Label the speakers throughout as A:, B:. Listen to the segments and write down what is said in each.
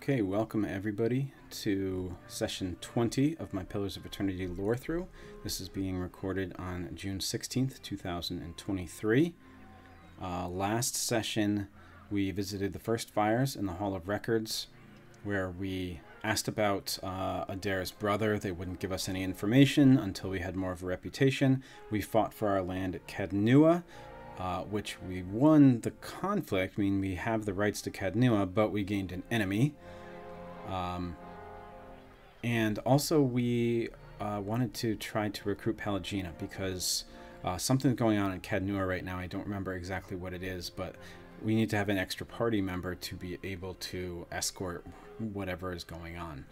A: Okay, welcome everybody to session 20 of my Pillars of Eternity Lorethrough. This is being recorded on June 16th, 2023. Last session we visited the first fires in the Hall of Records, where we asked about Adair's brother. They wouldn't give us any information until we had more of a reputation. We fought for our land at Cadnua, which we won the conflict. I mean, we have the rights to Cadnua, but we gained an enemy. And also we wanted to try to recruit Pallegina because something's going on in Cadnua right now. I don't remember exactly what it is, but we need to have an extra party member to be able to escort whatever is going on.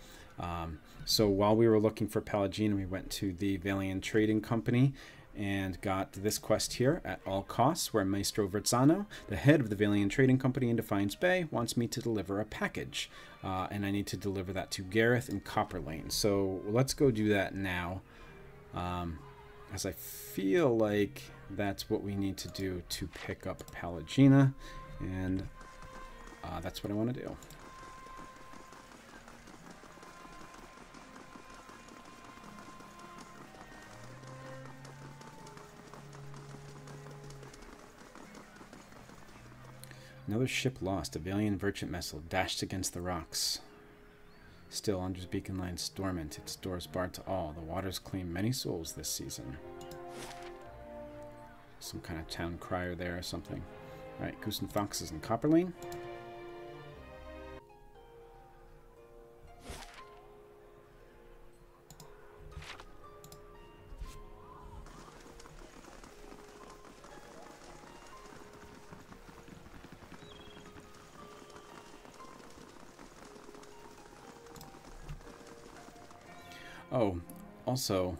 A: So while we were looking for Pallegina, we went to the Valian Trading Company and got this quest here, At All Costs, where Maestro Verzano, the head of the Valian Trading Company in Defiance Bay, wants me to deliver a package. And I need to deliver that to Gareth in Copper Lane. So let's go do that now, as I feel like that's what we need to do to pick up Pallegina, and that's what I want to do. Another ship lost. A Valian merchant vessel dashed against the rocks. Still, Under's beacon lies dormant, its doors barred to all. The waters claim many souls this season. Some kind of town crier there or something. Alright, Goose and Fox is in Copper Lane. Oh, also,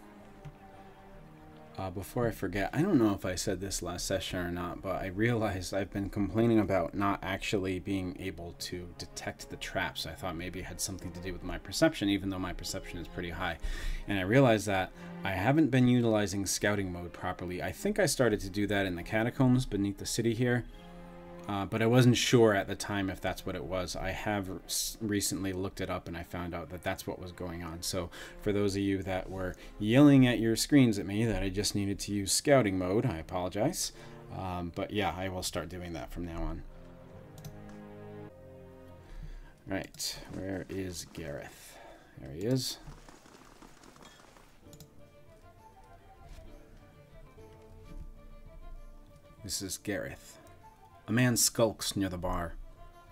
A: before I forget, I don't know if I said this last session or not, but I realized I've been complaining about not actually being able to detect the traps. I thought maybe it had something to do with my perception, even though my perception is pretty high. And I realized that I haven't been utilizing scouting mode properly. I think I started to do that in the catacombs beneath the city here. But I wasn't sure at the time if that's what it was. I have recently looked it up and I found out that that's what was going on. So for those of you that were yelling at your screens at me that I just needed to use scouting mode, I apologize. But yeah, I will start doing that from now on. Right, where is Gareth? There he is. This is Gareth. A man skulks near the bar.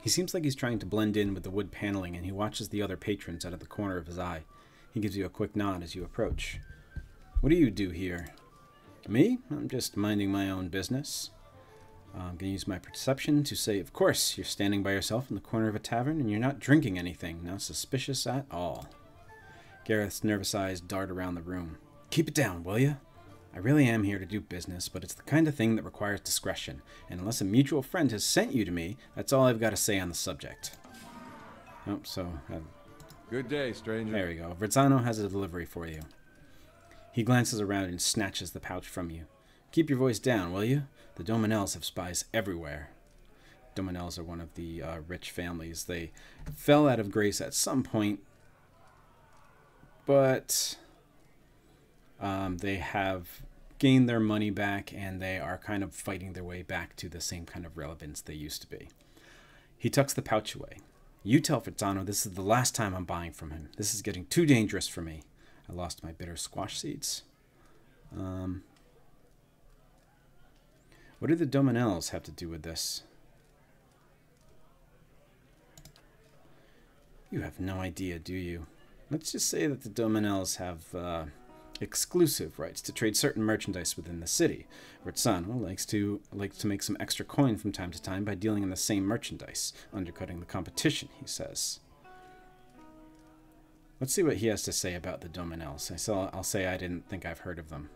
A: He seems like he's trying to blend in with the wood paneling, and he watches the other patrons out of the corner of his eye. He gives you a quick nod as you approach. What do you do here? Me? I'm just minding my own business. I'm going to use my perception to say, of course, you're standing by yourself in the corner of a tavern, and you're not drinking anything. Not suspicious at all. Gareth's nervous eyes dart around the room. Keep it down, will you? I really am here to do business, but it's the kind of thing that requires discretion, and unless a mutual friend has sent you to me, that's all I've got to say on the subject. Oh, so...
B: Good day, stranger.
A: There we go. Verzano has a delivery for you. He glances around and snatches the pouch from you. Keep your voice down, will you? The Doemenels have spies everywhere. Doemenels are one of the rich families. They fell out of grace at some point, but... they have gained their money back, and they are kind of fighting their way back to the same kind of relevance they used to be. He tucks the pouch away. You tell Verzano this is the last time I'm buying from him. This is getting too dangerous for me. I lost my bitter squash seeds. What do the Doemenels have to do with this? You have no idea, do you? Let's just say that the Doemenels have... exclusive rights to trade certain merchandise within the city. Verzano likes to make some extra coin from time to time by dealing in the same merchandise, undercutting the competition, he says. Let's see what he has to say about the Doemenels. I'll say I didn't think I've heard of them.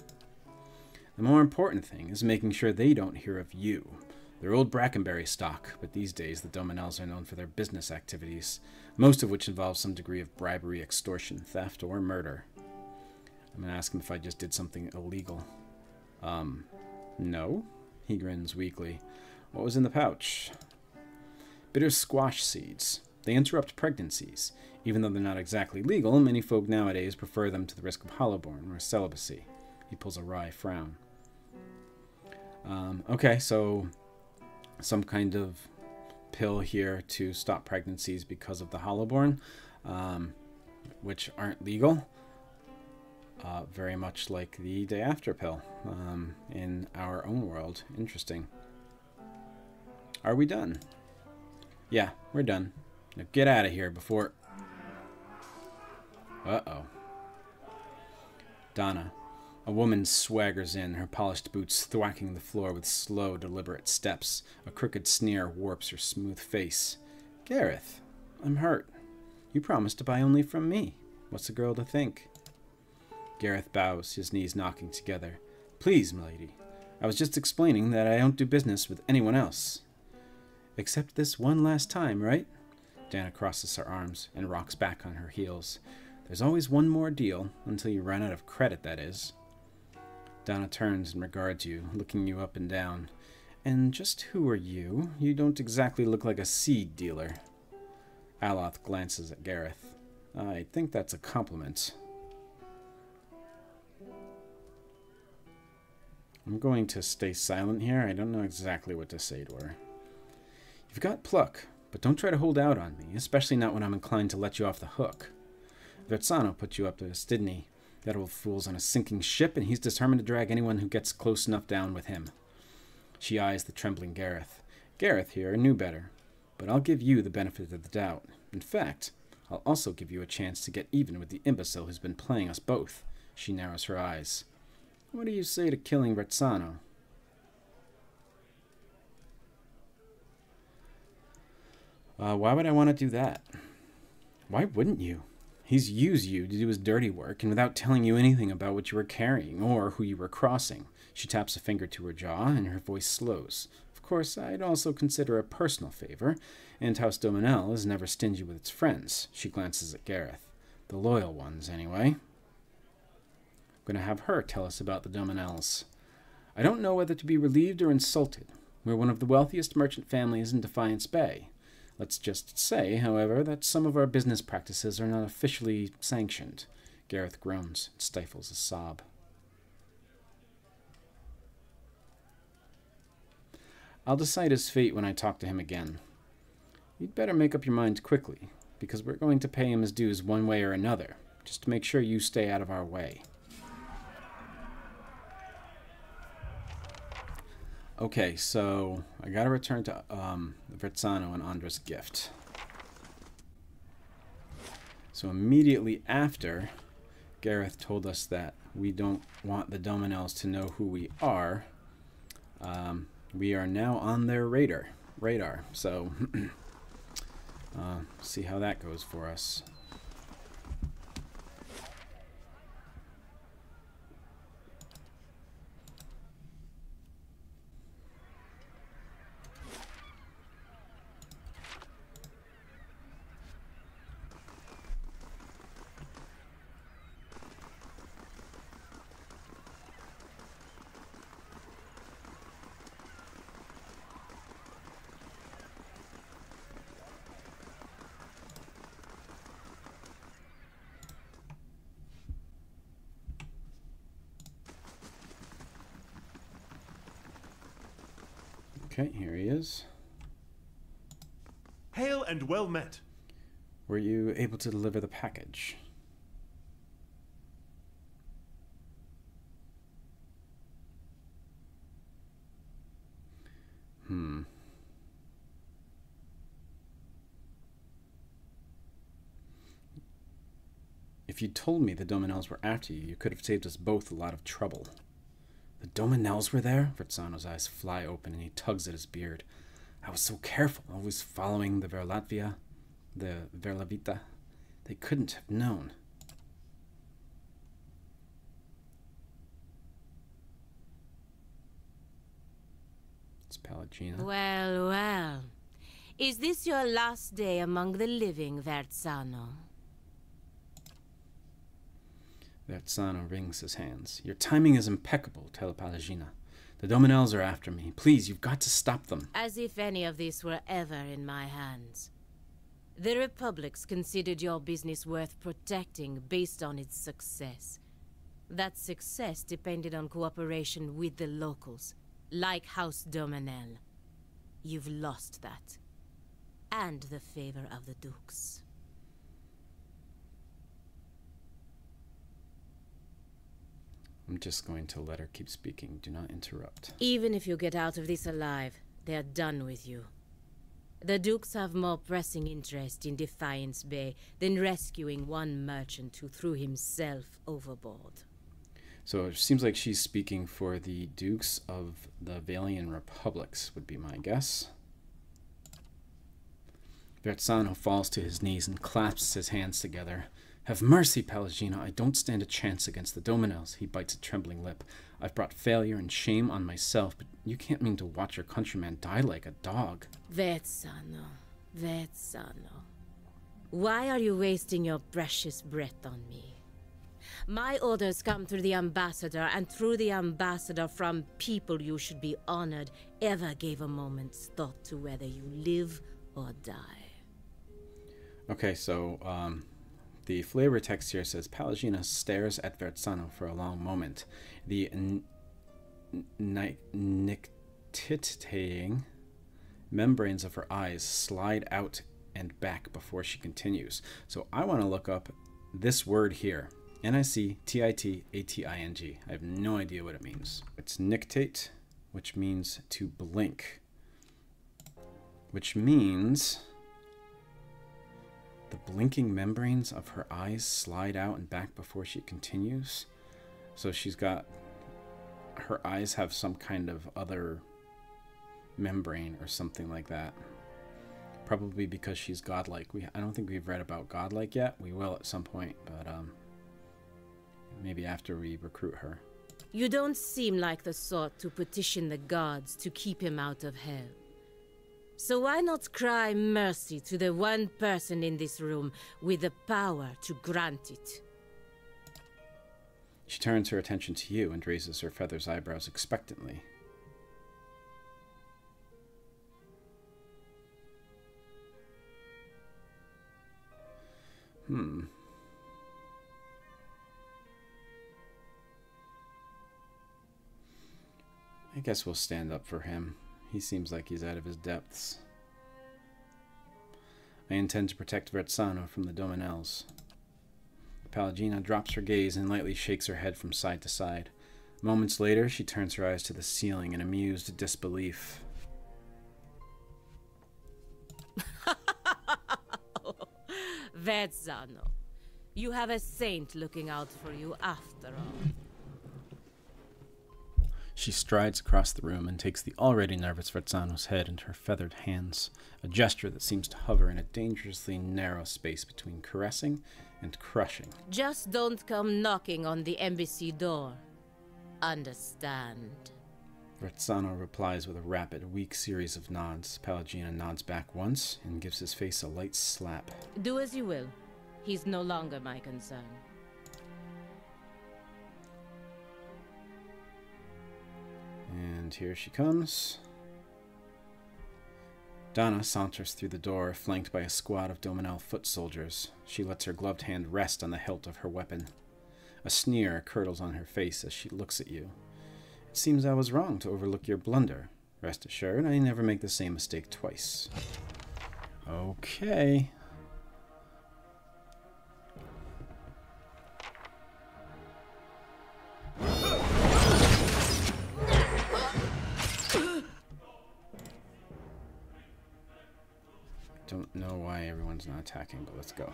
A: The more important thing is making sure they don't hear of you. They're old Brackenberry stock, but these days the Doemenels are known for their business activities, most of which involve some degree of bribery, extortion, theft, or murder. I'm going to ask him if I just did something illegal. No? He grins weakly. What was in the pouch? Bitter squash seeds. They interrupt pregnancies. Even though they're not exactly legal, many folk nowadays prefer them to the risk of hollowborn or celibacy. He pulls a wry frown. Okay, so some kind of pill here to stop pregnancies because of the hollowborn, which aren't legal. Very much like the day after pill in our own world. Interesting. Are we done? Yeah, we're done. Now get out of here before... Uh-oh. Donna. A woman swaggers in, her polished boots thwacking the floor with slow, deliberate steps. A crooked sneer warps her smooth face. Gareth, I'm hurt. You promised to buy only from me. What's a girl to think? Gareth bows, his knees knocking together. Please, milady. I was just explaining that I don't do business with anyone else. Except this one last time, right? Dana crosses her arms and rocks back on her heels. There's always one more deal, until you run out of credit, that is. Donna turns and regards you, looking you up and down. And just who are you? You don't exactly look like a seed dealer. Aloth glances at Gareth. I think that's a compliment. I'm going to stay silent here. I don't know exactly what to say to her. You've got pluck, but don't try to hold out on me, especially not when I'm inclined to let you off the hook. Verzano put you up to Stidney. That old fool's on a sinking ship, and he's determined to drag anyone who gets close enough down with him. She eyes the trembling Gareth. Gareth here knew better, but I'll give you the benefit of the doubt. In fact, I'll also give you a chance to get even with the imbecile who's been playing us both. She narrows her eyes. What do you say to killing Verzano? Why would I want to do that? Why wouldn't you? He's used you to do his dirty work, and without telling you anything about what you were carrying or who you were crossing. She taps a finger to her jaw, and her voice slows. Of course, I'd also consider a personal favor, and House Doemenels is never stingy with its friends. She glances at Gareth. The loyal ones, anyway. I'm going to have her tell us about the Doemenels. I don't know whether to be relieved or insulted. We're one of the wealthiest merchant families in Defiance Bay. Let's just say, however, that some of our business practices are not officially sanctioned. Gareth groans and stifles a sob. I'll decide his fate when I talk to him again. You'd better make up your mind quickly, because we're going to pay him his dues one way or another, just to make sure you stay out of our way. Okay, so I gotta return to Verzano and Andra's gift. So immediately after, Gareth told us that we don't want the Doemenels to know who we are. We are now on their radar. So see how that goes for us. Okay, here he is.
C: Hail and well met.
A: Were you able to deliver the package? If you'd told me the Doemenels were after you, you could have saved us both a lot of trouble. The Doemenels were there? Verzano's eyes fly open and he tugs at his beard. I was so careful, always following the Verlavita. They couldn't have known. It's Pallegina.
D: Well, well. Is this your last day among the living, Verzano?
A: Verzano wrings his hands. Your timing is impeccable, tell Pallegina. The Doemenels are after me. Please, you've got to stop them.
D: As if any of this were ever in my hands. The Republic's considered your business worth protecting based on its success. That success depended on cooperation with the locals, like House Doemenels. You've lost that. And the favor of the Dukes.
A: I'm just going to let her keep speaking. Do not interrupt.
D: Even if you get out of this alive, they're done with you. The Dukes have more pressing interest in Defiance Bay than rescuing one merchant who threw himself overboard.
A: So it seems like she's speaking for the Dukes of the Valian Republics, would be my guess. Vertzano falls to his knees and clasps his hands together. Have mercy, Pallegina. I don't stand a chance against the Doemenels. He bites a trembling lip. I've brought failure and shame on myself, but you can't mean to watch your countryman die like a dog.
D: Vertzano. Why are you wasting your precious breath on me? My orders come through the ambassador, and through the ambassador from people you should be honored ever gave a moment's thought to whether you live or die.
A: Okay, so the flavor text here says, Pallegina stares at Vertzano for a long moment. The nictitating membranes of her eyes slide out and back before she continues. So I want to look up this word here. Nictiting. I have no idea what it means. It's nictate, which means to blink. Which means the blinking membranes of her eyes slide out and back before she continues. So she's got, her eyes have some kind of other membrane or something like that. Probably because she's godlike. I don't think we've read about godlike yet. We will at some point, but maybe after we recruit her.
D: You don't seem like the sort to petition the gods to keep him out of hell. So why not cry mercy to the one person in this room with the power to grant it?
A: She turns her attention to you and raises her feathers eyebrows expectantly. I guess we'll stand up for him. He seems like he's out of his depths. I intend to protect Vertzano from the Doemenels. Pallegina drops her gaze and lightly shakes her head from side to side. Moments later, she turns her eyes to the ceiling in amused disbelief.
D: Vertzano, you have a saint looking out for you after all.
A: She strides across the room and takes the already nervous Vertzano's head into her feathered hands, a gesture that seems to hover in a dangerously narrow space between caressing and crushing.
D: Just don't come knocking on the embassy door. Understand?
A: Vertzano replies with a rapid, weak series of nods. Pallegina nods back once and gives his face a light slap.
D: Do as you will. He's no longer my concern.
A: And here she comes. Donna saunters through the door, flanked by a squad of Doemenel foot soldiers. She lets her gloved hand rest on the hilt of her weapon. A sneer curdles on her face as she looks at you. It seems I was wrong to overlook your blunder. Rest assured, I never make the same mistake twice. Okay. Don't know why everyone's not attacking, but let's go.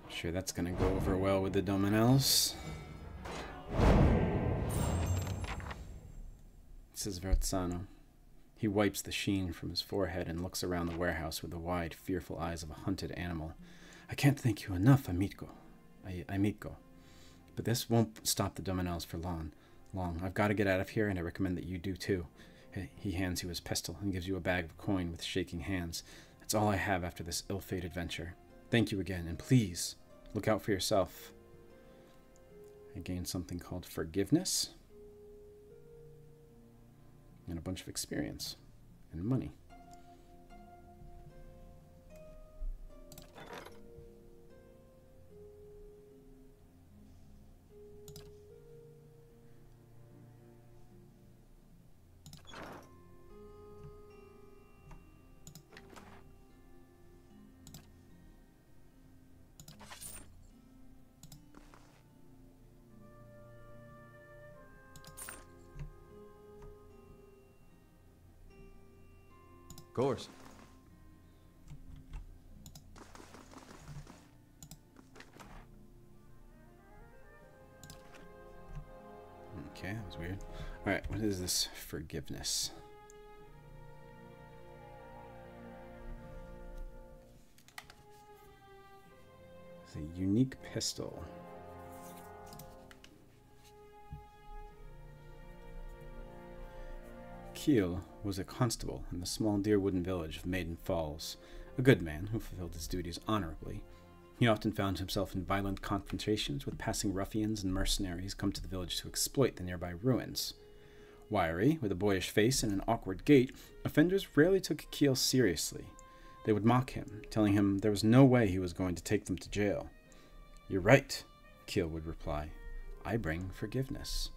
A: Sure, that's gonna go over well with the Doemenels. Says Vertzano. He wipes the sheen from his forehead and looks around the warehouse with the wide, fearful eyes of a hunted animal. I can't thank you enough, amico. But this won't stop the Doemenels for long. I've got to get out of here, and I recommend that you do too. He hands you his pistol and gives you a bag of coin with shaking hands. That's all I have after this ill-fated venture. Thank you again, and please, look out for yourself. I gained something called forgiveness. And a bunch of experience. And money.
B: Of course.
A: Okay, that was weird. Alright, what is this forgiveness? It's a unique pistol. Keel was a constable in the small Deerwooden village of Maiden Falls, a good man who fulfilled his duties honorably. He often found himself in violent confrontations with passing ruffians and mercenaries come to the village to exploit the nearby ruins. Wiry, with a boyish face and an awkward gait, offenders rarely took Keel seriously. They would mock him, telling him there was no way he was going to take them to jail. "You're right," Keel would reply. "I bring forgiveness."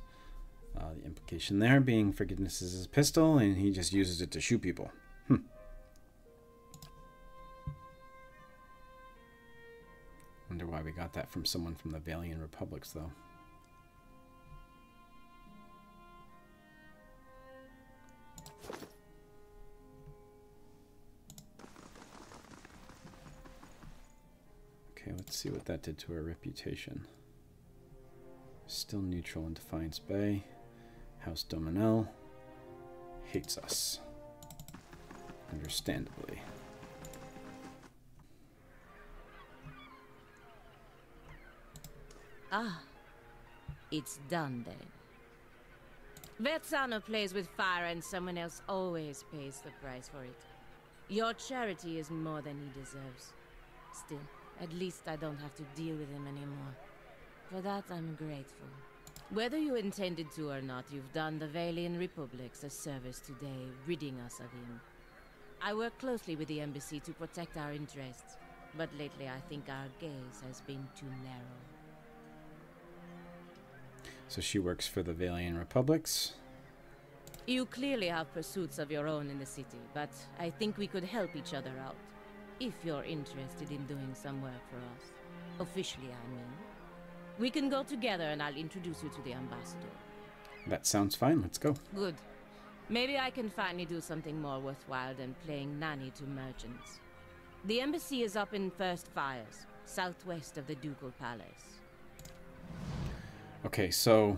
A: The implication there being forgiveness is his pistol, and he just uses it to shoot people. Wonder why we got that from someone from the Valiant Republics, though. Okay, let's see what that did to our reputation. Still neutral in Defiance Bay. House Doemenel hates us. Understandably.
D: Ah, it's done then. Vetsano plays with fire and someone else always pays the price for it. Your charity is more than he deserves. Still, at least I don't have to deal with him anymore. For that, I'm grateful. Whether you intended to or not, you've done the Valiant Republics a service today, ridding us of him. I work closely with the embassy to protect our interests, but lately I think our gaze has been too narrow.
A: So she works for the Valiant Republics.
D: You clearly have pursuits of your own in the city, but I think we could help each other out. If you're interested in doing some work for us. Officially, I mean. We can go together and I'll introduce you to the ambassador.
A: That sounds fine. Let's go.
D: Good. Maybe I can finally do something more worthwhile than playing nanny to merchants. The embassy is up in First Fires, southwest of the Ducal Palace.
A: Okay, so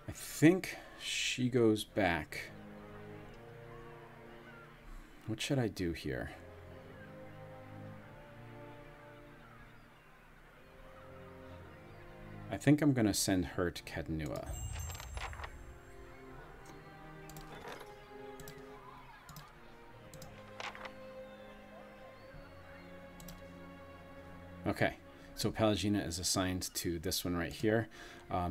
A: I think she goes back. What should I do here? I think I'm going to send her to Cadnua. Okay, so Pallegina is assigned to this one right here.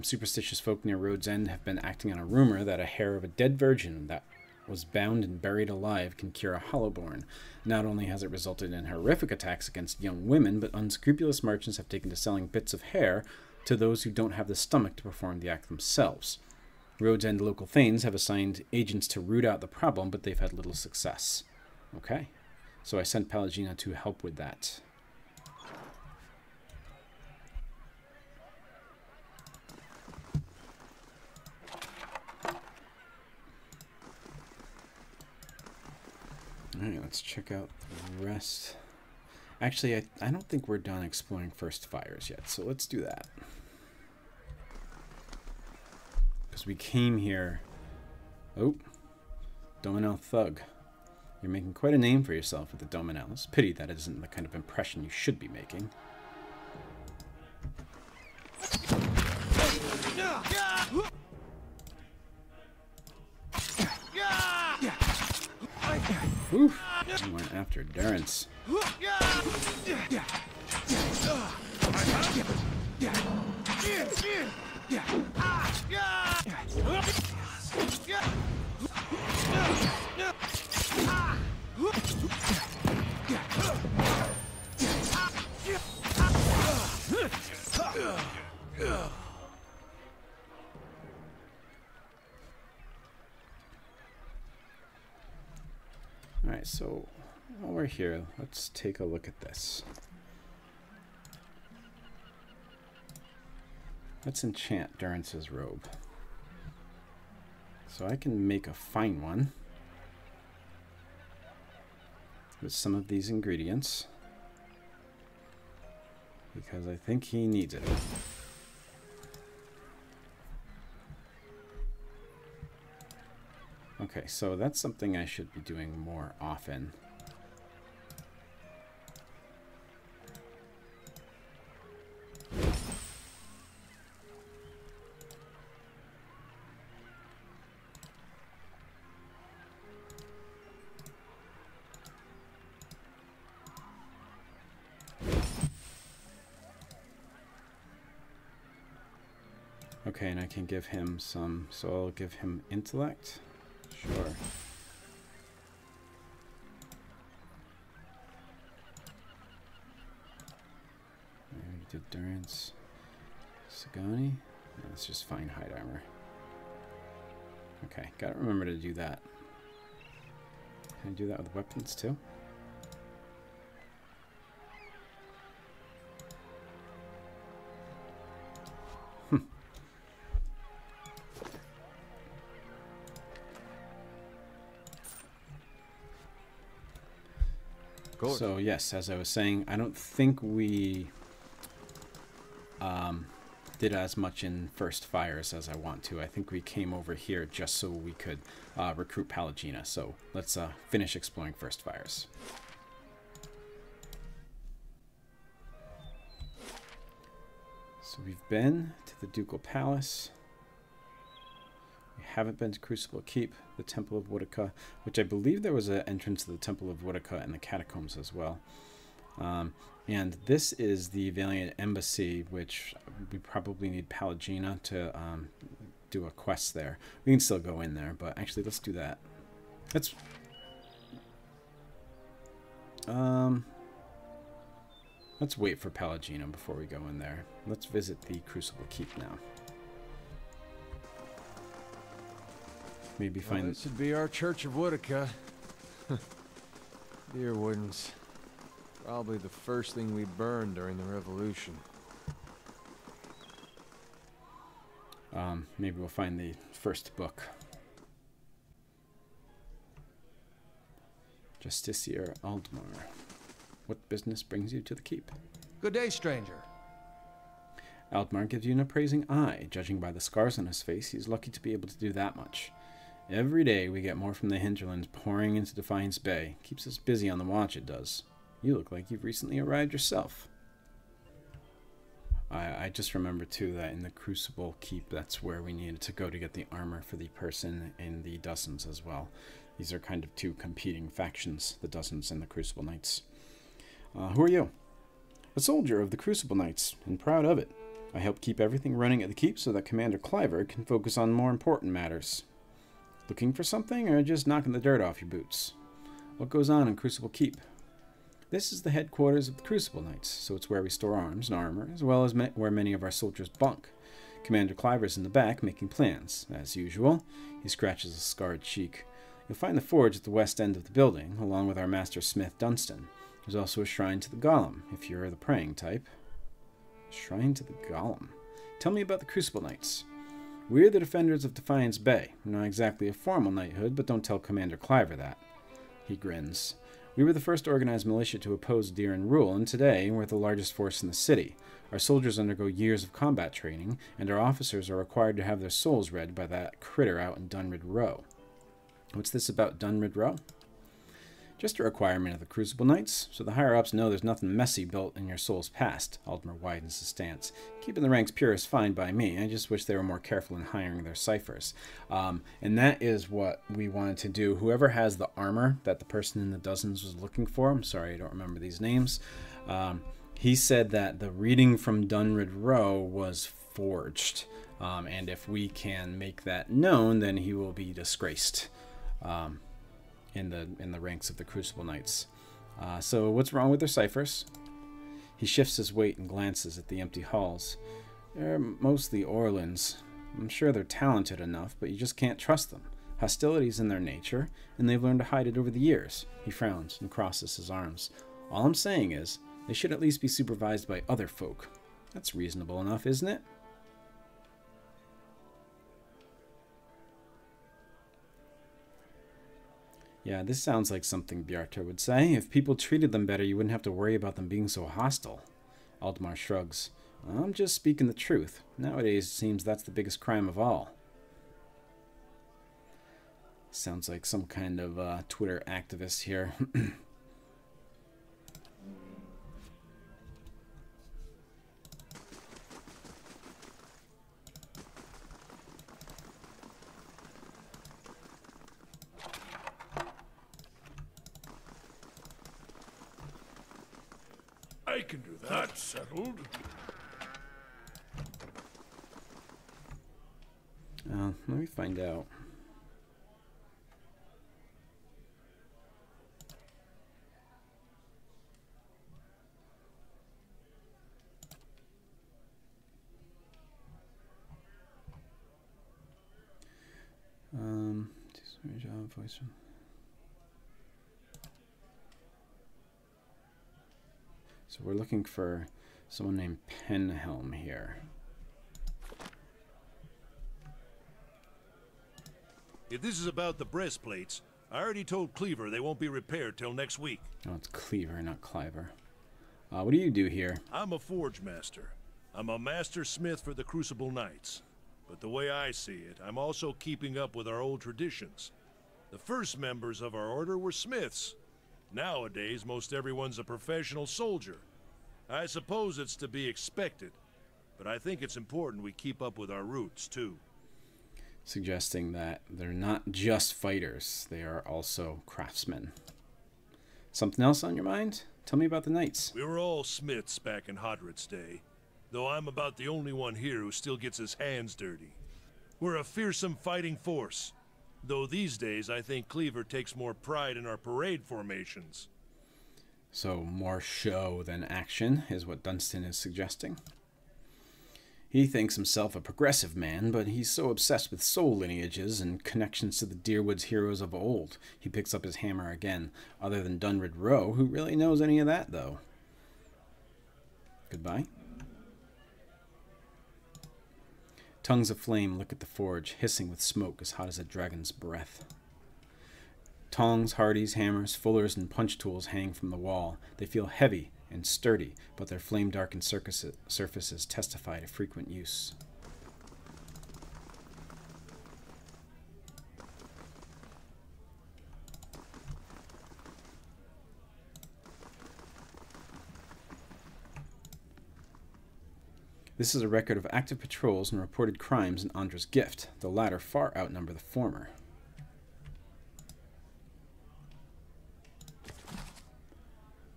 A: Superstitious folk near Road's End have been acting on a rumor that a hair of a dead virgin that was bound and buried alive can cure a Hollowborn. Not only has it resulted in horrific attacks against young women, but unscrupulous merchants have taken to selling bits of hair to those who don't have the stomach to perform the act themselves. Road's End local thanes have assigned agents to root out the problem, but they've had little success. Okay, so I sent Pallegina to help with that. Alright, let's check out the rest. Actually, I don't think we're done exploring First Fires yet, so let's do that. Because we came here... Oh, Doemenel Thug. You're making quite a name for yourself with the Doemenels. Pity that isn't the kind of impression you should be making. Oof. I went after Durance. Alright, so while we're here, let's take a look at this. Let's enchant Durance's robe. So I can make a fine one with some of these ingredients because I think he needs it. Okay, so that's something I should be doing more often. Okay, and I can give him some, so I'll give him intellect. Sure. I already did Durance. Sagani. No, that's just fine hide armor. Okay, gotta remember to do that. Can I do that with weapons too? So yes, as I was saying, I don't think we did as much in First Fires as I want to. I think we came over here just so we could recruit Pallegina. So let's finish exploring First Fires. So we've been to the Ducal Palace. We haven't been to Crucible Keep, the Temple of Woodica, which I believe there was an entrance to the Temple of Woodica and the catacombs as well. And this is the Valiant Embassy, which we probably need Pallegina to do a quest there. We can still go in there, but actually let's do that. Let's wait for Pallegina before we go in there. Let's visit the Crucible Keep now. Maybe find...
B: Well, this would be our Church of Woodica. Dear Wardens. Probably the first thing we burned during the Revolution.
A: Maybe we'll find the first book. Justiciar Aldmar. What business brings you to the keep?
C: Good day, stranger.
A: Aldmar gives you an appraising eye. Judging by the scars on his face, he's lucky to be able to do that much. Every day we get more from the hinterlands pouring into Defiance Bay. Keeps us busy on the watch, it does. You look like you've recently arrived yourself. I just remember too that in the Crucible Keep, that's where we needed to go to get the armor for the person in the Dozens as well. These are kind of two competing factions, the Dozens and the Crucible Knights. Who are you? A soldier of the Crucible Knights, and proud of it. I help keep everything running at the keep so that Commander Cliver can focus on more important matters. Looking for something, or just knocking the dirt off your boots? What goes on in Crucible Keep? This is the headquarters of the Crucible Knights, so it's where we store arms and armor, as well as where many of our soldiers bunk. Commander Cliver's in the back, making plans. As usual, he scratches a scarred cheek. You'll find the forge at the west end of the building, along with our master smith Dunstan. There's also a shrine to the Golem, if you're the praying type. Shrine to the Golem. Tell me about the Crucible Knights. We're the defenders of Defiance Bay. Not exactly a formal knighthood, but don't tell Commander Cliver that. He grins. We were the first organized militia to oppose Diran rule, and today we're the largest force in the city. Our soldiers undergo years of combat training, and our officers are required to have their souls read by that critter out in Dunrid Row. What's this about Dunrid Row? Just a requirement of the Crucible Knights, so the higher-ups know there's nothing messy built in your soul's past. Aldmer widens his stance. Keeping the ranks pure is fine by me. I just wish they were more careful in hiring their ciphers. And that is what we wanted to do. Whoever has the armor that the person in the dozens was looking for, I'm sorry, I don't remember these names, he said that the reading from Dunrid Row was forged. And if we can make that known, then he will be disgraced. In the ranks of the Crucible Knights. So what's wrong with their ciphers? He shifts his weight and glances at the empty halls. They're mostly Orlans. I'm sure they're talented enough, but you just can't trust them. Hostility's in their nature, and they've learned to hide it over the years. He frowns and crosses his arms. All I'm saying is, they should at least be supervised by other folk. That's reasonable enough, isn't it? Yeah, this sounds like something Bjarter would say. If people treated them better, you wouldn't have to worry about them being so hostile. Aldmar shrugs. I'm just speaking the truth. Nowadays, it seems that's the biggest crime of all. Sounds like some kind of Twitter activist here.
C: I can do that. Settled.
A: Let me find out. So we're looking for someone named Penhelm here.
C: If this is about the breastplates, I already told Cleaver they won't be repaired till next week.
A: Oh, it's Cleaver, not Cliver. What do you do here?
C: I'm a forge master. I'm a master smith for the Crucible Knights. But the way I see it, I'm also keeping up with our old traditions. The first members of our order were smiths. Nowadays, most everyone's a professional soldier. I suppose it's to be expected, but I think it's important we keep up with our roots, too.
A: Suggesting that they're not just fighters, they are also craftsmen. Something else on your mind? Tell me about the Knights.
C: We were all smiths back in Hodred's day, though I'm about the only one here who still gets his hands dirty. We're a fearsome fighting force, though these days I think Cleaver takes more pride in our parade formations.
A: So more show than action is what Dunstan is suggesting. He thinks himself a progressive man, but he's so obsessed with soul lineages and connections to the Deerwoods heroes of old. He picks up his hammer again. Other than Dunrid Rowe, who really knows any of that, though? Goodbye. Tongues of flame lick at the forge, hissing with smoke as hot as a dragon's breath. Tongs, hardies, hammers, fullers, and punch tools hang from the wall. They feel heavy and sturdy, but their flame-darkened surfaces testify to frequent use. This is a record of active patrols and reported crimes in Andra's Gift. The latter far outnumber the former.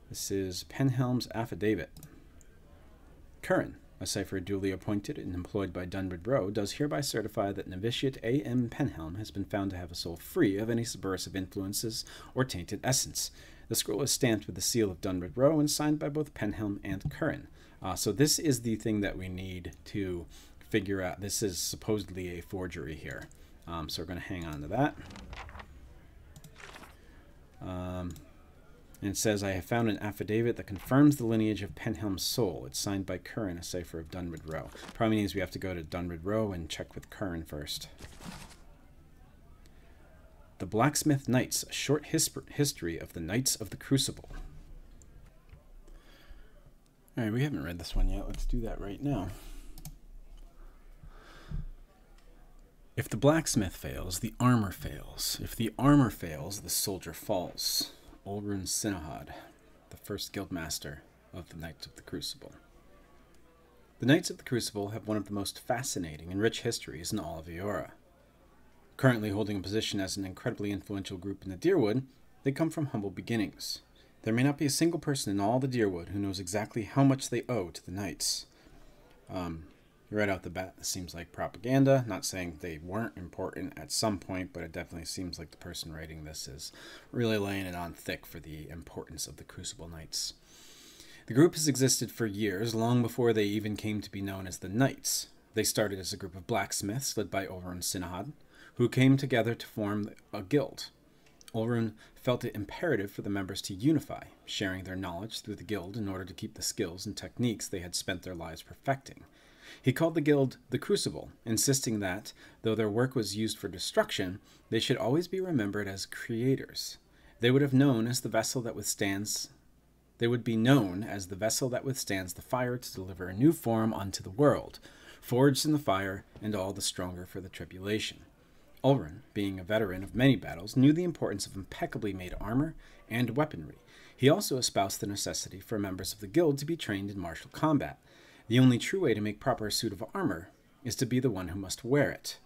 A: This is Penhelm's affidavit. Curran, a cipher duly appointed and employed by Dunrid Rowe, does hereby certify that novitiate A.M. Penhelm has been found to have a soul free of any subversive influences or tainted essence. The scroll is stamped with the seal of Dunrid Rowe and signed by both Penhelm and Curran. So this is the thing that we need to figure out. This is supposedly a forgery here. So we're going to hang on to that. And it says, I have found an affidavit that confirms the lineage of Penhelm's soul. It's signed by Curran, a cipher of Dunrid Rowe. Probably means we have to go to Dunrid Rowe and check with Curran first. The Blacksmith Knights, a short history of the Knights of the Crucible. Alright, we haven't read this one yet. Let's do that right now. If the blacksmith fails, the armor fails. If the armor fails, the soldier falls. Olrun Sinahad, the first guildmaster of the Knights of the Crucible. The Knights of the Crucible have one of the most fascinating and rich histories in all of Eora. Currently holding a position as an incredibly influential group in the Dyrwood, they come from humble beginnings. There may not be a single person in all the Dyrwood who knows exactly how much they owe to the Knights. Right out the bat, this seems like propaganda. Not saying they weren't important at some point, but it definitely seems like the person writing this is really laying it on thick for the importance of the Crucible Knights. The group has existed for years, long before they even came to be known as the Knights. They started as a group of blacksmiths led by Olrun Sinahad, who came together to form a guild. Olrun felt it imperative for the members to unify, sharing their knowledge through the guild in order to keep the skills and techniques they had spent their lives perfecting. He called the guild the Crucible, insisting that, though their work was used for destruction, they should always be remembered as creators. They would be known as the vessel that withstands the fire to deliver a new form unto the world, forged in the fire and all the stronger for the tribulation. Olrun, being a veteran of many battles, knew the importance of impeccably made armor and weaponry. He also espoused the necessity for members of the guild to be trained in martial combat. The only true way to make proper a suit of armor is to be the one who must wear it.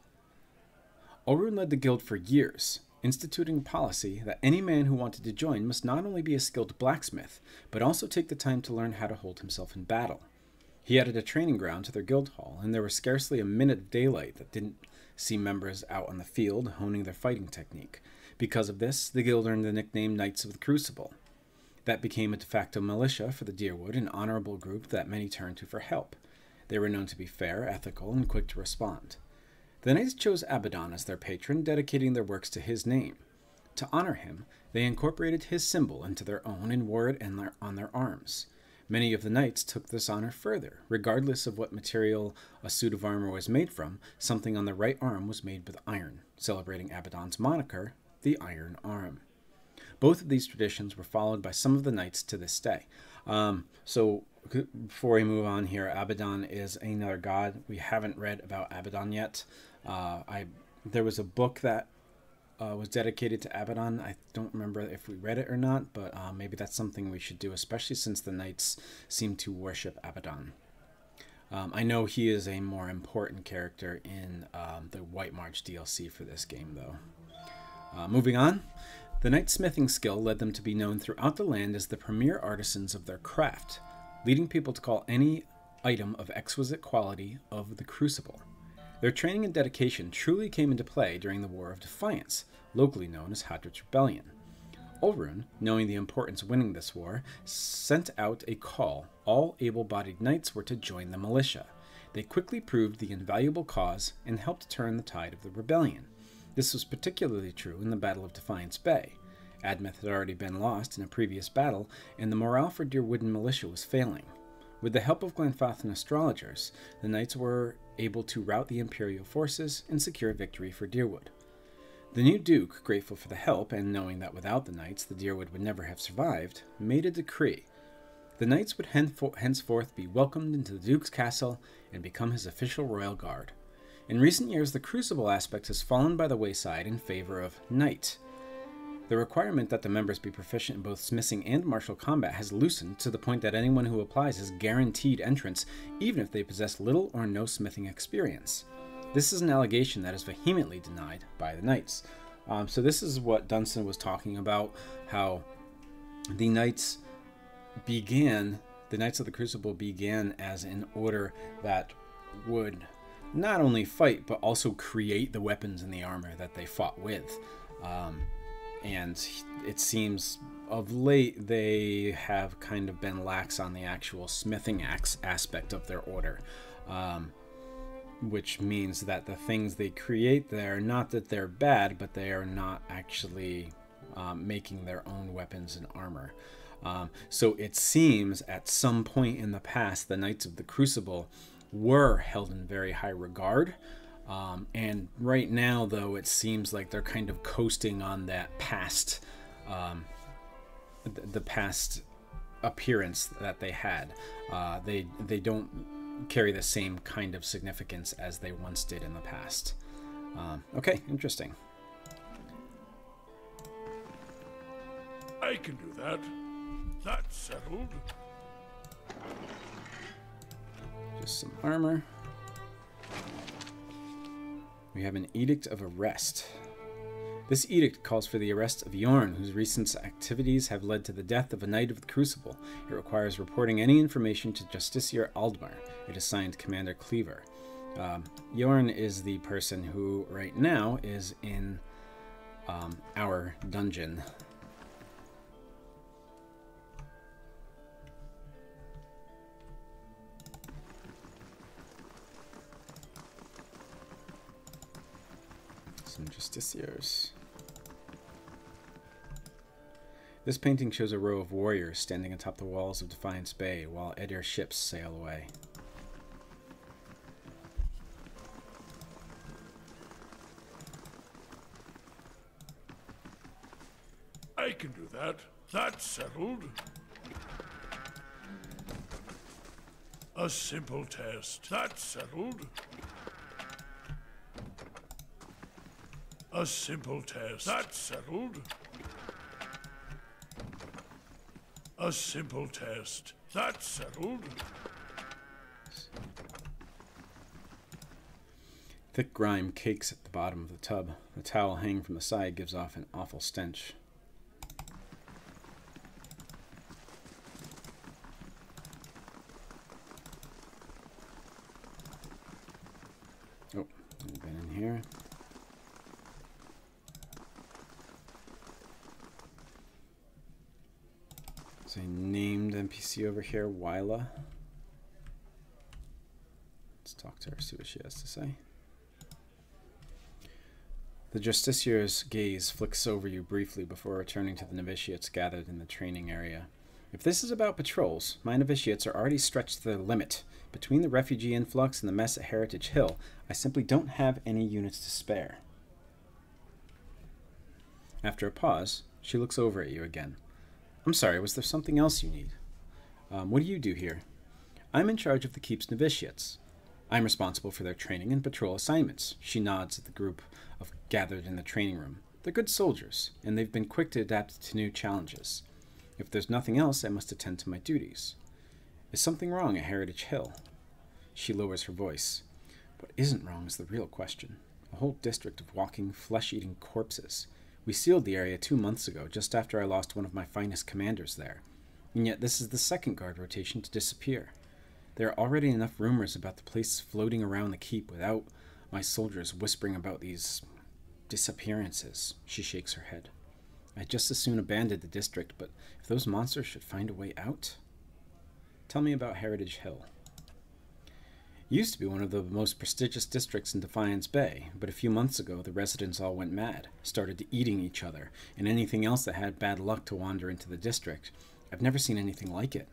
A: Olrun led the guild for years, instituting a policy that any man who wanted to join must not only be a skilled blacksmith, but also take the time to learn how to hold himself in battle. He added a training ground to their guild hall, and there was scarcely a minute of daylight that didn't see members out on the field honing their fighting technique. Because of this, the guild earned the nickname Knights of the Crucible. That became a de facto militia for the Dyrwood, an honorable group that many turned to for help. They were known to be fair, ethical, and quick to respond. The Knights chose Abaddon as their patron, dedicating their works to his name. To honor him, they incorporated his symbol into their own and wore it on their arms. Many of the Knights took this honor further. Regardless of what material a suit of armor was made from, something on the right arm was made with iron, celebrating Abaddon's moniker, the Iron Arm. Both of these traditions were followed by some of the Knights to this day. So before we move on here, Abaddon is another god. We haven't read about Abaddon yet. There was a book that was dedicated to Abaddon. I don't remember if we read it or not, but maybe that's something we should do, especially since the Knights seem to worship Abaddon. I know he is a more important character in the White March DLC for this game, though. Moving on, the Knights' smithing skill led them to be known throughout the land as the premier artisans of their craft, leading people to call any item of exquisite quality of the Crucible. Their training and dedication truly came into play during the War of Defiance, locally known as Hadrich's Rebellion. Olrun, knowing the importance of winning this war, sent out a call. All able-bodied knights were to join the militia. They quickly proved the invaluable cause and helped turn the tide of the rebellion. This was particularly true in the Battle of Defiance Bay. Admeth had already been lost in a previous battle, and the morale for Dyrwooden militia was failing. With the help of Glenfathan astrologers, the knights were able to rout the Imperial forces and secure victory for Dyrwood. The new Duke, grateful for the help and knowing that without the knights the Dyrwood would never have survived, made a decree. The knights would henceforth be welcomed into the Duke's castle and become his official royal guard. In recent years, the Crucible aspect has fallen by the wayside in favor of Knight. The requirement that the members be proficient in both smithing and martial combat has loosened to the point that anyone who applies is guaranteed entrance, even if they possess little or no smithing experience. This is an allegation that is vehemently denied by the Knights. So this is what Dunstan was talking about, how the Knights of the Crucible began as an order that would not only fight, but also create the weapons and the armor that they fought with. And it seems of late they have kind of been lax on the actual smithing aspect of their order. Which means that the things they create there, not that they're bad, but they are not actually making their own weapons and armor. So it seems at some point in the past, the Knights of the Crucible were held in very high regard. And right now, though, it seems like they're kind of coasting on that past, the past appearance that they had. They don't carry the same kind of significance as they once did in the past. Okay, interesting.
C: I can do that. That's settled.
A: Just some armor. We have an Edict of Arrest. This edict calls for the arrest of Yorn, whose recent activities have led to the death of a knight of the Crucible. It requires reporting any information to Justiciar Aldmar. It is signed Commander Cleaver. Yorn is the person who, right now, is in our dungeon. Some Justiciars. This painting shows a row of warriors standing atop the walls of Defiance Bay while Edir ships sail away.
C: I can do that. That's settled. A simple test. That's settled. A simple test. That's settled. A simple test. That's settled.
A: Thick grime cakes at the bottom of the tub. The towel hanging from the side gives off an awful stench. Oh, I've been in here. There's a named NPC over here, Wyla. Let's talk to her, see what she has to say. The Justiciar's gaze flicks over you briefly before returning to the novitiates gathered in the training area. If this is about patrols, my novitiates are already stretched to their limit. Between the refugee influx and the mess at Heritage Hill, I simply don't have any units to spare. After a pause, she looks over at you again. I'm sorry, was there something else you need? What do you do here? I'm in charge of the Keep's novitiates. I'm responsible for their training and patrol assignments. She nods at the group of gathered in the training room. They're good soldiers, and they've been quick to adapt to new challenges. If there's nothing else, I must attend to my duties. Is something wrong at Heritage Hill? She lowers her voice. What isn't wrong is the real question. A whole district of walking, flesh-eating corpses. We sealed the area 2 months ago, just after I lost one of my finest commanders there. And yet this is the second guard rotation to disappear. There are already enough rumors about the place floating around the keep without my soldiers whispering about these disappearances. She shakes her head. I'd just as soon abandon the district, but if those monsters should find a way out... Tell me about Heritage Hill. It used to be one of the most prestigious districts in Defiance Bay, but a few months ago the residents all went mad, started eating each other, and anything else that had bad luck to wander into the district. I've never seen anything like it.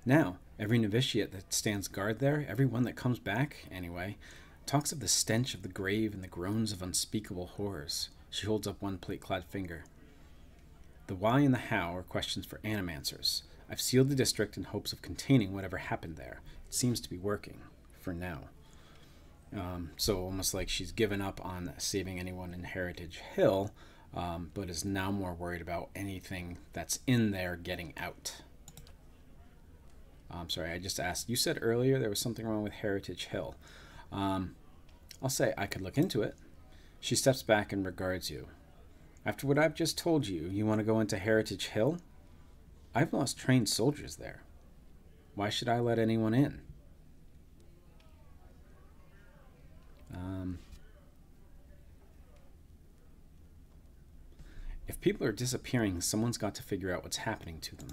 A: Now, every novitiate that stands guard there, everyone that comes back, anyway, talks of the stench of the grave and the groans of unspeakable horrors. She holds up one plate-clad finger. The why and the how are questions for animancers. I've sealed the district in hopes of containing whatever happened there. It seems to be working, for now. So almost like she's given up on saving anyone in Heritage Hill, but is now more worried about anything that's in there getting out. I'm sorry, I just asked. You said earlier there was something wrong with Heritage Hill. I'll say I could look into it. She steps back and regards you. After what I've just told you, you want to go into Heritage Hill? I've lost trained soldiers there. Why should I let anyone in? If people are disappearing, someone's got to figure out what's happening to them.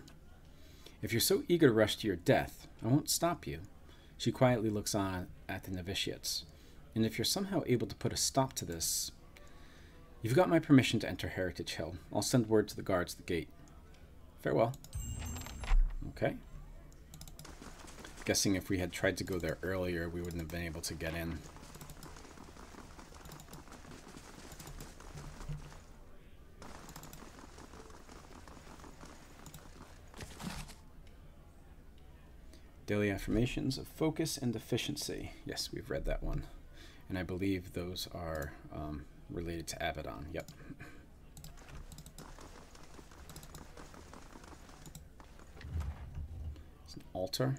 A: If you're so eager to rush to your death, I won't stop you. She quietly looks on at the novitiates. And if you're somehow able to put a stop to this, you've got my permission to enter Heritage Hill. I'll send word to the guards at the gate. Farewell. Okay. Guessing if we had tried to go there earlier, we wouldn't have been able to get in. Daily affirmations of focus and efficiency. Yes, we've read that one. And I believe those are related to Abaddon. Yep. altar.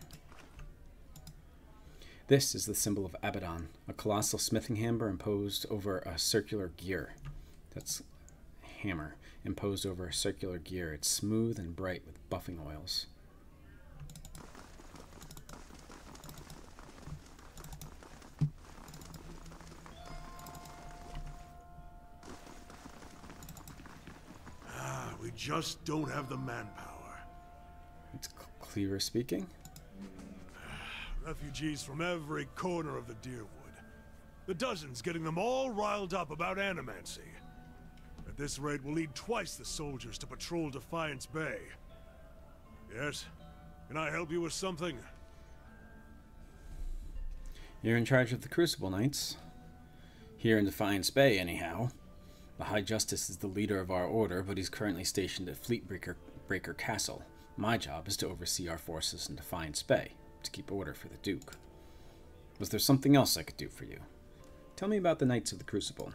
A: This is the symbol of Abaddon, a colossal smithing hammer imposed over a circular gear. That's hammer imposed over a circular gear. It's smooth and bright with buffing oils.
C: We just don't have the manpower.
A: It's Cleaver speaking.
C: Refugees from every corner of the Deerwood. The dozens getting them all riled up about animancy. At this rate, we'll need twice the soldiers to patrol Defiance Bay. Yes? Can I help you with something?
A: You're in charge of the Crucible Knights. Here in Defiance Bay, anyhow. The High Justice is the leader of our order, but he's currently stationed at Fleetbreaker Castle. My job is to oversee our forces in Defiance Bay, to keep order for the Duke. Was there something else I could do for you? Tell me about the Knights of the Crucible.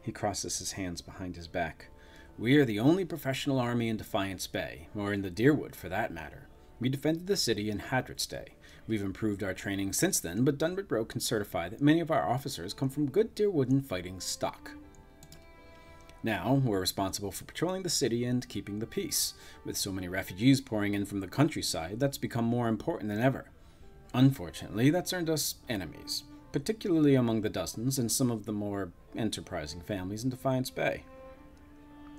A: He crosses his hands behind his back. We are the only professional army in Defiance Bay, or in the Deerwood for that matter. We defended the city in Hadrit's Day. We've improved our training since then, but Dunbridge can certify that many of our officers come from good Deerwooden fighting stock. Now, we're responsible for patrolling the city and keeping the peace. With so many refugees pouring in from the countryside, that's become more important than ever. Unfortunately, that's earned us enemies, particularly among the dozens and some of the more enterprising families in Defiance Bay.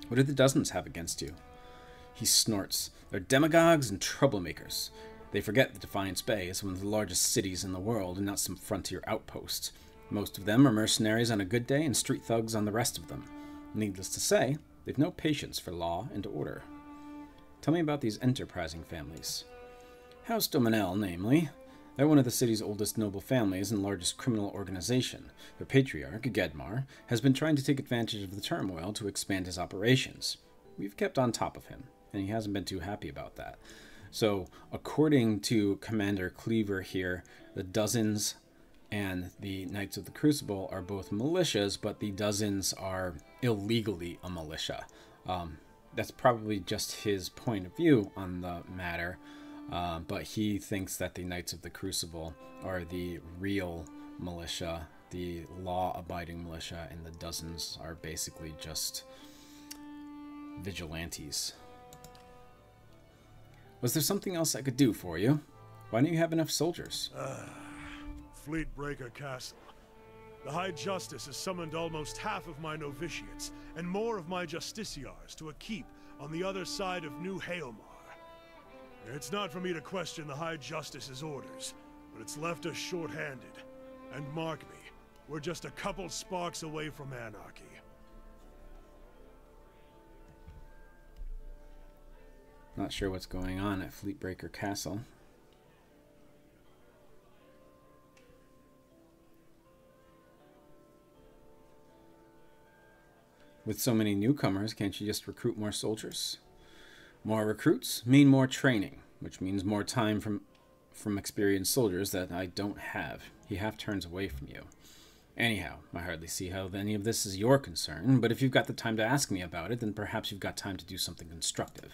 A: What do the dozens have against you? He snorts. They're demagogues and troublemakers. They forget that Defiance Bay is one of the largest cities in the world and not some frontier outpost. Most of them are mercenaries on a good day and street thugs on the rest of them. Needless to say, they've no patience for law and order. Tell me about these enterprising families. House Doemenels, namely. They're one of the city's oldest noble families and largest criminal organization. Their patriarch, Gedmar, has been trying to take advantage of the turmoil to expand his operations. We've kept on top of him, and he hasn't been too happy about that. So, according to Commander Cleaver here, the dozens and the Knights of the Crucible are both militias, but the dozens are illegally a militia. That's probably just his point of view on the matter, but he thinks that the Knights of the Crucible are the real militia, the law-abiding militia, and the dozens are basically just vigilantes. Was there something else I could do for you? Why don't you have enough soldiers?
C: Fleetbreaker Castle. The High Justice has summoned almost half of my novitiates and more of my justiciars to a keep on the other side of New Haelmar. It's not for me to question the High Justice's orders, but it's left us short-handed. And mark me, we're just a couple sparks away from anarchy.
A: Not sure what's going on at Fleetbreaker Castle. With so many newcomers, can't you just recruit more soldiers? More recruits mean more training, which means more time from experienced soldiers that I don't have. He half turns away from you. Anyhow, I hardly see how any of this is your concern, but if you've got the time to ask me about it, then perhaps you've got time to do something constructive.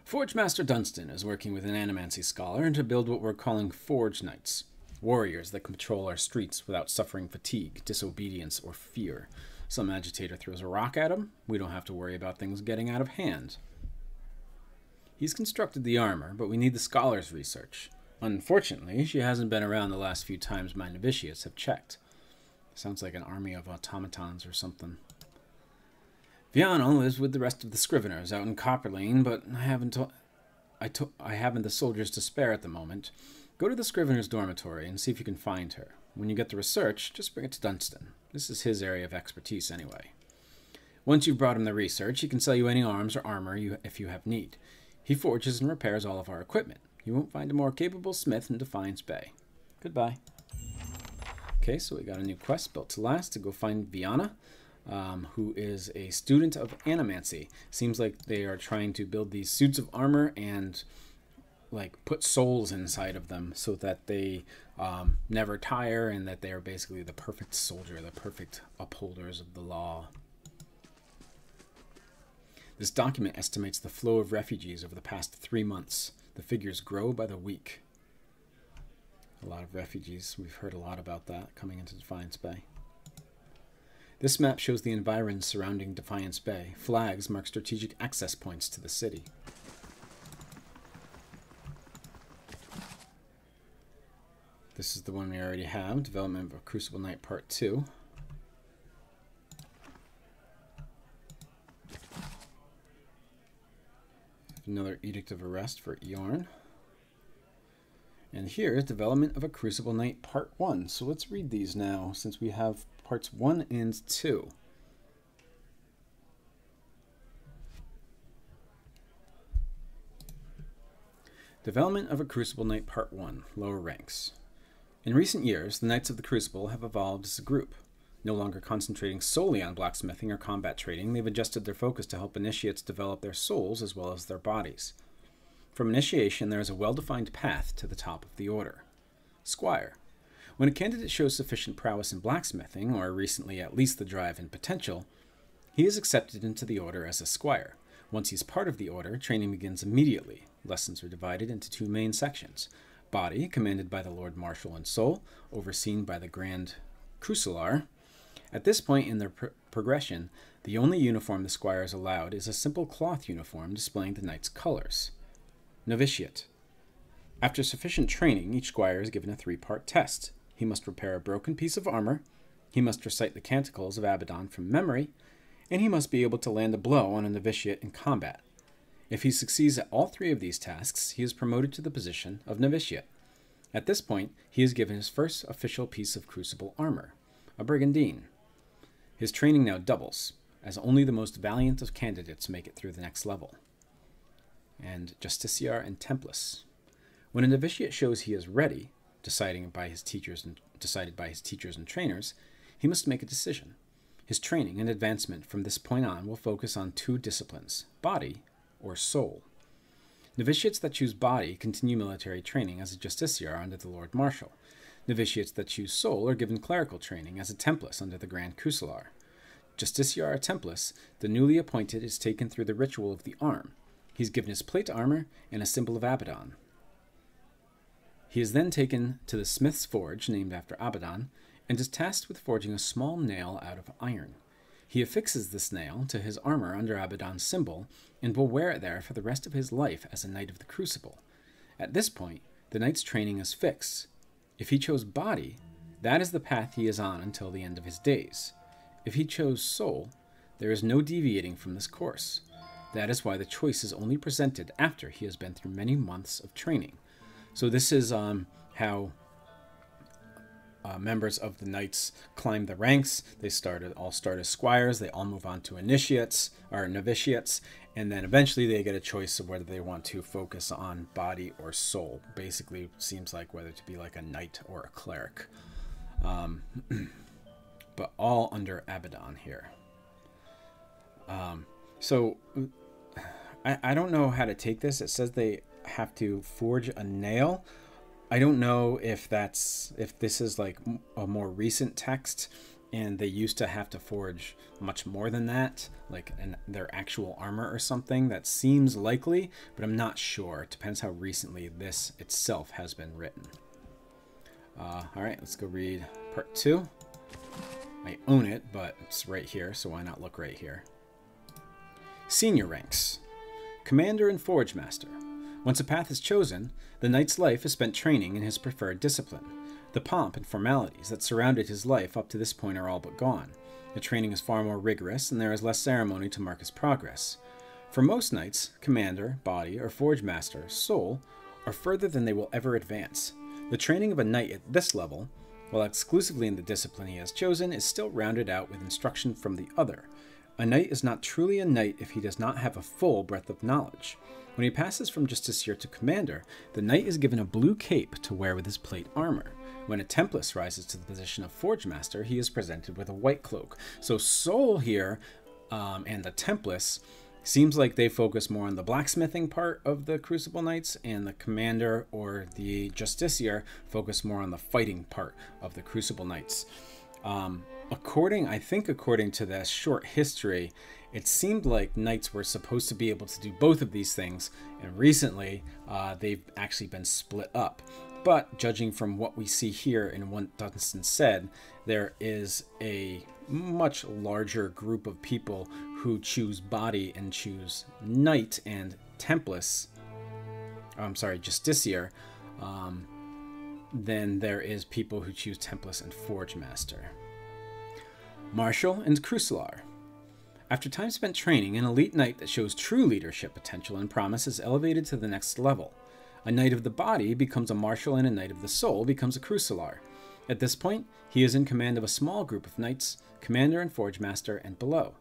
A: Forge Master Dunstan is working with an animancy scholar to build what we're calling Forge Knights, warriors that can patrol our streets without suffering fatigue, disobedience, or fear. Some agitator throws a rock at him, we don't have to worry about things getting out of hand. He's constructed the armor, but we need the scholar's research. Unfortunately, she hasn't been around the last few times my novitiates have checked. Sounds like an army of automatons or something. Viano lives with the rest of the Scriveners out in Copperlane, but I haven't the soldiers to spare at the moment. Go to the Scrivener's dormitory and see if you can find her. When you get the research, just bring it to Dunstan. This is his area of expertise anyway. Once you've brought him the research, he can sell you any arms or armor if you have need. He forges and repairs all of our equipment. You won't find a more capable smith in Defiance Bay. Goodbye. Okay, so we got a new quest, Built to Last, to go find Viana, who is a student of animancy. Seems like they are trying to build these suits of armor and put souls inside of them so that they never tire and that they are basically the perfect soldier, the perfect upholders of the law. This document estimates the flow of refugees over the past 3 months. The figures grow by the week. A lot of refugees. We've heard a lot about that coming into Defiance Bay. This map shows the environs surrounding Defiance Bay. Flags mark strategic access points to the city. This is the one we already have. Development of Crucible Knight Part 2. Another Edict of Arrest for Eorn. And here is Development of a Crucible Knight Part 1. So let's read these now, since we have Parts 1 and 2. Development of a Crucible Knight Part 1. Lower ranks. In recent years, the Knights of the Crucible have evolved as a group. No longer concentrating solely on blacksmithing or combat trading, they've adjusted their focus to help initiates develop their souls as well as their bodies. From initiation, there is a well-defined path to the top of the order. Squire. When a candidate shows sufficient prowess in blacksmithing, or recently at least the drive and potential, he is accepted into the order as a squire. Once he's part of the order, training begins immediately. Lessons are divided into two main sections. Body, commanded by the Lord Marshal and Soul, overseen by the Grand Crucilar. At this point in their progression, the only uniform the squire is allowed is a simple cloth uniform displaying the knight's colors. Novitiate. After sufficient training, each squire is given a 3-part test. He must repair a broken piece of armor, he must recite the canticles of Abaddon from memory, and he must be able to land a blow on a novitiate in combat. If he succeeds at all 3 of these tasks, he is promoted to the position of novitiate. At this point, he is given his first official piece of Crucible armor, a brigandine. His training now doubles, as only the most valiant of candidates make it through the next level. And Justiciar and Templus. When a novitiate shows he is ready, decided by his teachers and trainers, he must make a decision. His training and advancement from this point on will focus on 2 disciplines, body or soul. Novitiates that choose body continue military training as a justiciar under the Lord Marshal. Novitiates that choose soul are given clerical training as a Templus under the Grand Crucilar. Justiciar or Templus, the newly appointed, is taken through the ritual of the arm. He's given his plate armor and a symbol of Abaddon. He is then taken to the smith's forge, named after Abaddon, and is tasked with forging a small nail out of iron. He affixes this nail to his armor under Abaddon's symbol, and will wear it there for the rest of his life as a Knight of the Crucible. At this point, the Knight's training is fixed. If he chose body, that is the path he is on until the end of his days. If he chose soul, there is no deviating from this course. That is why the choice is only presented after he has been through many months of training. So this is how members of the Knights climb the ranks. They all start as squires, they all move on to initiates or novitiates, and then eventually they get a choice of whether they want to focus on body or soul. Basically, seems like whether to be like a knight or a cleric. But all under Abaddon here. So I don't know how to take this. It says they have to forge a nail. I don't know if this is like a more recent text and they used to have to forge much more than that, like their actual armor or something. That seems likely, but I'm not sure. It depends how recently this itself has been written. All right, let's go read part 2. I own it, but it's right here, so why not look right here? Senior ranks. Commander and Forge Master. Once a path is chosen, the knight's life is spent training in his preferred discipline. The pomp and formalities that surrounded his life up to this point are all but gone. The training is far more rigorous, and there is less ceremony to mark his progress. For most knights, Commander, Body, or Forge Master, Soul, are further than they will ever advance. The training of a knight at this level, while exclusively in the discipline he has chosen, is still rounded out with instruction from the other. A knight is not truly a knight if he does not have a full breadth of knowledge. When he passes from Justiciar to Commander, the knight is given a blue cape to wear with his plate armor. When a Templus rises to the position of Forge Master, he is presented with a white cloak. So Soul here and the Templus seems like they focus more on the blacksmithing part of the Crucible Knights, and the Commander or the Justiciar focus more on the fighting part of the Crucible Knights. According to this short history, It seemed like knights were supposed to be able to do both of these things, and recently they've actually been split up. But judging from what we see here and what Dunstan said, there is a much larger group of people who choose body and choose knight and templess, justiciar, than there is people who choose templess and forge master. Martial and Crucilar. After time spent training, an elite knight that shows true leadership potential and promise is elevated to the next level. A knight of the body becomes a martial, and a knight of the soul becomes a Crucilar. At this point, he is in command of a small group of knights, commander and forge master, and below.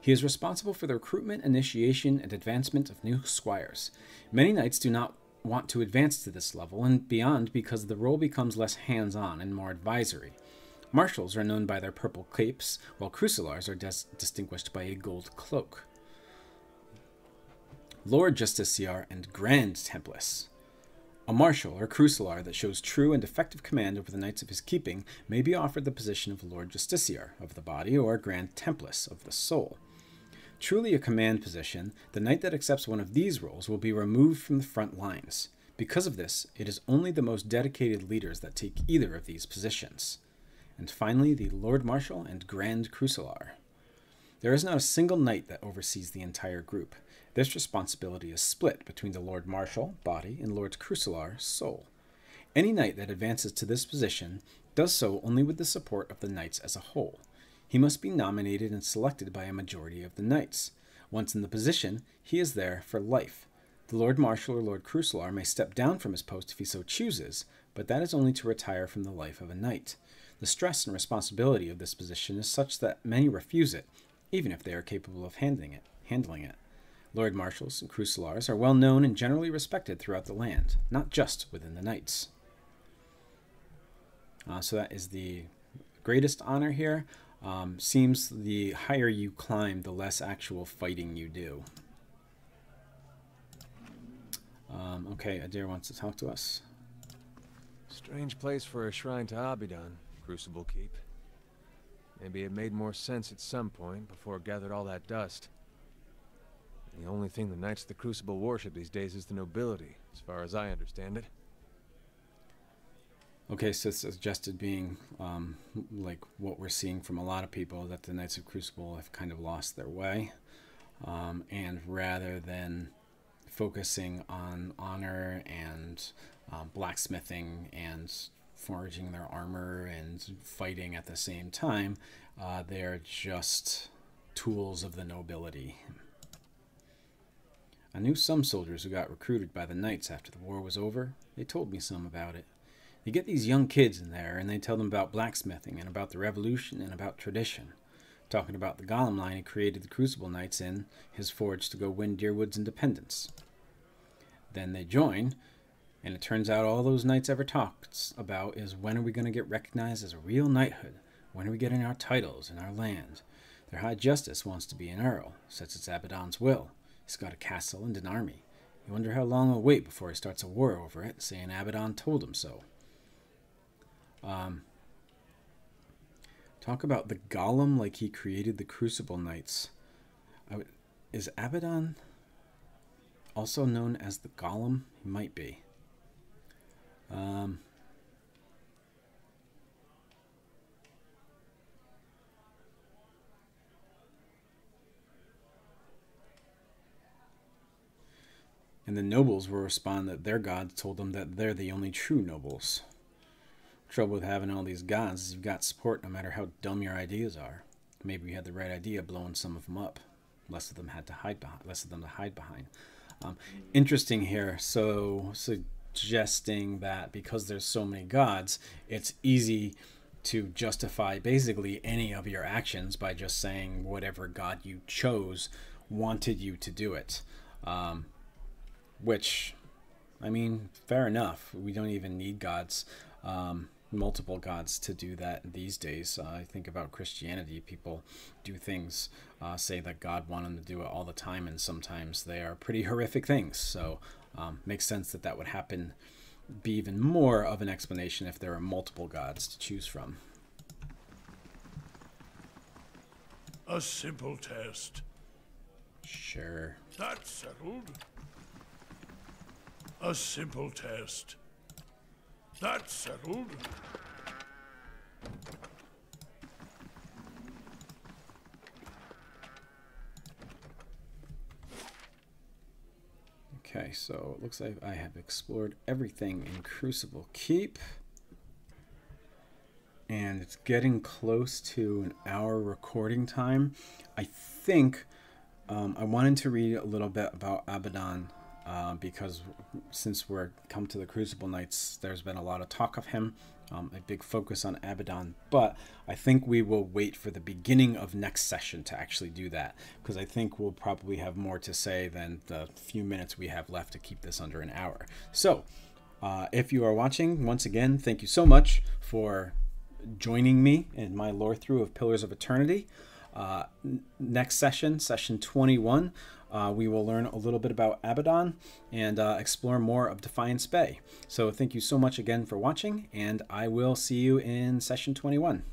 A: He is responsible for the recruitment, initiation, and advancement of new squires. Many knights do not want to advance to this level and beyond because the role becomes less hands-on and more advisory. Marshals are known by their purple capes, while Crucilars are distinguished by a gold cloak. Lord Justiciar and Grand Templess. A marshal or Crucilar that shows true and effective command over the knights of his keeping may be offered the position of Lord Justiciar of the body or Grand Templess of the soul. Truly a command position, the knight that accepts one of these roles will be removed from the front lines. Because of this, it is only the most dedicated leaders that take either of these positions. And finally, the Lord Marshal and Grand Crucilar. There is not a single knight that oversees the entire group. This responsibility is split between the Lord Marshal, body, and Lord Crucilar, soul. Any knight that advances to this position does so only with the support of the knights as a whole. He must be nominated and selected by a majority of the knights. Once in the position, he is there for life. The Lord Marshal or Lord Crucilar may step down from his post if he so chooses, but that is only to retire from the life of a knight. The stress and responsibility of this position is such that many refuse it, even if they are capable of handling it. Lord Marshals and Crucilars are well known and generally respected throughout the land, not just within the knights. So that is the greatest honor here. Seems the higher you climb, the less actual fighting you do. Okay, Adair wants to talk to us.
B: Strange place for a shrine to Abidan, Crucible Keep. Maybe it made more sense at some point before it gathered all that dust. The only thing the Knights of the Crucible worship these days is the nobility, as far as I understand it.
A: Okay, so it's suggested being like what we're seeing from a lot of people, that the Knights of Crucible have kind of lost their way. And rather than focusing on honor and blacksmithing and forging their armor and fighting at the same time, they're just tools of the nobility. I knew some soldiers who got recruited by the knights after the war was over. They told me some about it. You get these young kids in there, and they tell them about blacksmithing and about the revolution and about tradition. Talking about the Gollum line he created the Crucible Knights in his forge to go win Deerwood's independence. Then they join, and it turns out all those knights ever talks about is, when are we going to get recognized as a real knighthood? When are we getting our titles and our land? Their High Justice wants to be an earl, says it's Abaddon's will. He's got a castle and an army. You wonder how long he'll wait before he starts a war over it, saying Abaddon told him so. Talk about the Golem like he created the Crucible Knights. Is Abaddon also known as the Golem? He might be. And the nobles will respond that their gods told them that they're the only true nobles. Trouble with having all these gods is you've got support no matter how dumb your ideas are. Maybe you had the right idea blowing some of them up. Less of them to hide behind. Interesting here. So suggesting that because there's so many gods, it's easy to justify basically any of your actions by just saying whatever god you chose wanted you to do it. Which, I mean, fair enough. We don't even need gods, multiple gods to do that these days. I think about Christianity. People do things, say that God wanted them to do it all the time, and sometimes they are pretty horrific things. So makes sense that that would happen, be even more of an explanation if there are multiple gods to choose from.
C: A simple test.
A: Sure.
C: That's settled. A simple test. That's settled.
A: Okay, so it looks like I have explored everything in Crucible Keep. And it's getting close to an hour recording time. I think I wanted to read a little bit about Abaddon because since we're come to the Crucible Nights, there's been a lot of talk of him, a big focus on Abaddon. But I think we will wait for the beginning of next session to actually do that, because I think we'll probably have more to say than the few minutes we have left to keep this under an hour. So if you are watching, once again, thank you so much for joining me in my lore through of Pillars of Eternity. Next session, session 21, we will learn a little bit about Abaddon and explore more of Defiance Bay. So thank you so much again for watching, and I will see you in session 21.